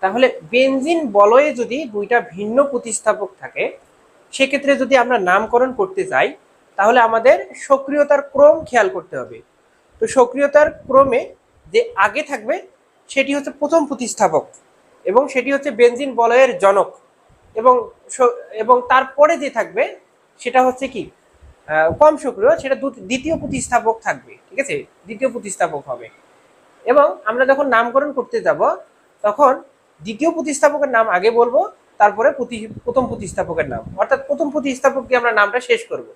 তাহলে বেনজিন বলয়ে যদি দুইটা ভিন্ন প্রতিস্থাপক থাকে, সেক্ষেত্রে যদি আমরা নামকরণ করতে চাই তাহলে আমাদের সক্রিয়তার ক্রম খেয়াল করতে হবে। তো সক্রিয়তার ক্রমে যে আগে থাকবে সেটি হচ্ছে প্রথম প্রতিস্থাপক, এবং সেটি হচ্ছে বেনজিন বলয়ের জনক, এবং এবং তারপরে যে থাকবে সেটা হচ্ছে কি কম সক্রিয়, সেটা দ্বিতীয় প্রতিস্থাপক থাকবে। ঠিক আছে, দ্বিতীয় প্রতিস্থাপক হবে। এবং আমরা যখন নামকরণ করতে যাব তখন দ্বিতীয় প্রতিস্থাপকের নাম আগে বলবো, তারপরে প্রথম প্রতিস্থাপকের নাম, অর্থাৎ প্রথম প্রতিস্থাপক দিয়ে আমরা নামটা শেষ করব।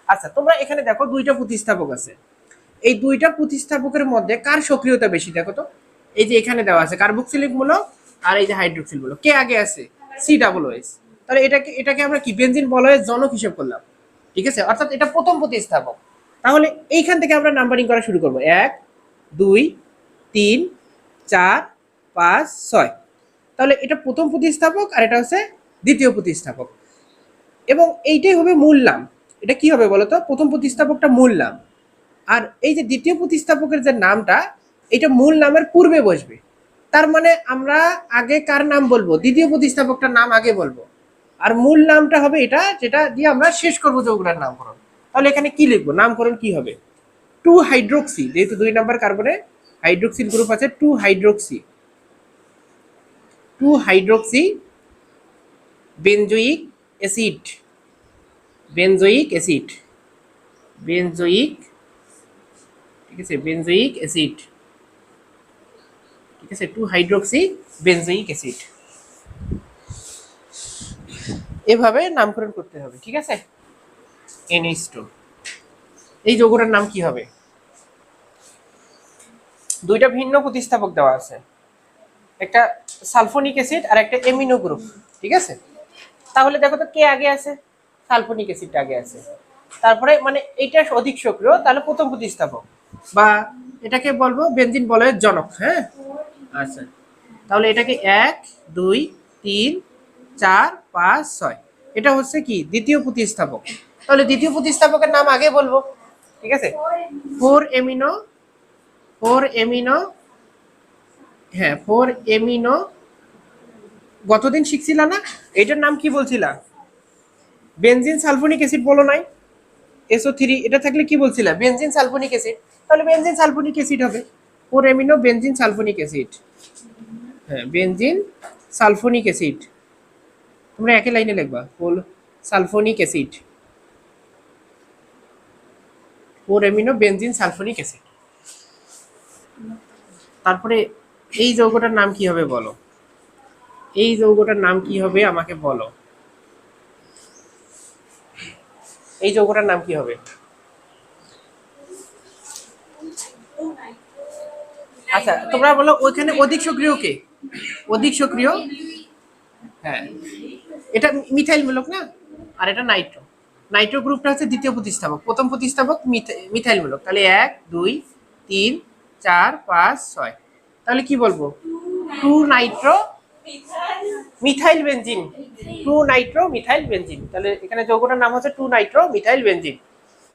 আচ্ছা, তোমরা এখানে দেখো দুইটা প্রতিস্থাপক আছে। এই দুইটা প্রতিস্থাপকের মধ্যে কার সক্রিয়তা বেশি দেখো তো। এই যে এখানে দেওয়া আছে কার্বক্সিলিক মূলক আর এই যে হাইড্রোক্সিল মূলক, কে আগে আছে? COOH। তাহলে এটাকে আমরা কি বেনজিন বলয়ের জনক হিসেব করলাম। ঠিক আছে, অর্থাৎ এটা প্রথম প্রতিস্থাপক। তাহলে এইখান থেকে আমরা নাম্বারিং করা শুরু করব, 1 2 3 4 5 6। তাহলে এটা প্রথম প্রতিস্থাপক আর এটা হচ্ছে দ্বিতীয় প্রতিস্থাপক, এবং এইটাই হবে মূল নাম। এটা কি হবে বলতো? প্রথম প্রতিস্থাপকটা মূল নাম, আর এই যে দ্বিতীয় প্রতিস্থাপকের যে নামটা, এটা মূল নামের পূর্বে বসবে। তার মানে আমরা আগে কার নাম বলবো? দ্বিতীয় প্রতিস্থাপকটার নাম আগে বলবো, আর মূল নামটা হবে এটা, যেটা দিয়ে আমরা শেষ করবো যৌগটার নামকরণ। তাহলে এখানে কি লিখবো? নামকরণ কি হবে? 2 হাইড্রোক্সি, যেহেতু 2 নাম্বার কার্বনে হাইড্রোক্সিল গ্রুপ আছে, 2 hydroxy benzoic acid, benzoic acid, benzoic, ঠিক আছে, বেনজোইক অ্যাসিড। ঠিক আছে, 2 হাইড্রোক্সি বেনজোইক অ্যাসিড, এভাবে নামকরণ করতে হবে। ঠিক আছে, NH2। এই যৌগটার নাম কি হবে? দুইটা ভিন্ন প্রতিস্থাপক দেওয়া আছে, একটা সালফোনিক অ্যাসিড আর একটা অ্যামিনো গ্রুপ। ঠিক আছে, তাহলে দেখো তো কে আগে আছে? সালফোনিক অ্যাসিডটা আগে আছে। তারপরে মানে এইটা অধিক সক্রিয়, তাহলে প্রথম প্রতিস্থাপক, বা এটাকে বলবো বেনজিন বলয়ের জনক। হ্যাঁ, আচ্ছা, তাহলে এটাকে 1 2 3 4 5 6, এটা হচ্ছে কি দ্বিতীয় প্রতিস্থাপক। তাহলে দ্বিতীয় প্রতিস্থাপকের নাম আগে বলবো। ঠিক আছে, 4 অ্যামিনো, হ্যাঁ 4 অ্যামিনো, গতদিন শিখছিলা না? এটার নাম কি বলছিলা? বেনজিন সালফোনিক অ্যাসিড বলো নাই? SO3, এটা থাকলে কি বলছিলা? Benzene sulphonic acid. তাহলে বেনজিন সালফোনিক অ্যাসিড হবে 4 অ্যামিনো বেনজিন সালফোনিক অ্যাসিড। হ্যাঁ, বেনজিন সালফোনিক অ্যাসিড, তোমরা একই লাইনে লিখবা, sulphonic acid, 4 amino benzene sulphonic acid. তারপরে এই যৌগটার নাম কি হবে বলো? এই যৌগটার নাম কি হবে আমাকে বলো? এই যৌগটার নাম কি হবে? আচ্ছা, তোমরা বলো ওইখানে অধিক সক্রিয় কে? অধিক সক্রিয়, হ্যাঁ এটা মিথাইল মূলক না, আর এটা নাইট্রো। নাইট্রো গ্রুপটা হচ্ছে দ্বিতীয় প্রতিস্থাপক, প্রথম প্রতিস্থাপক মিথাইল মূলক। তাহলে 1 2 3 4 5 6, তাহলে কি বলবো? 2 Nitro methyl benzene, 2 Nitro methyl benzene. তাহলে এখানে যৌগটার নাম হচ্ছে 2 নাইট্রো মিথাইল বেনজিন।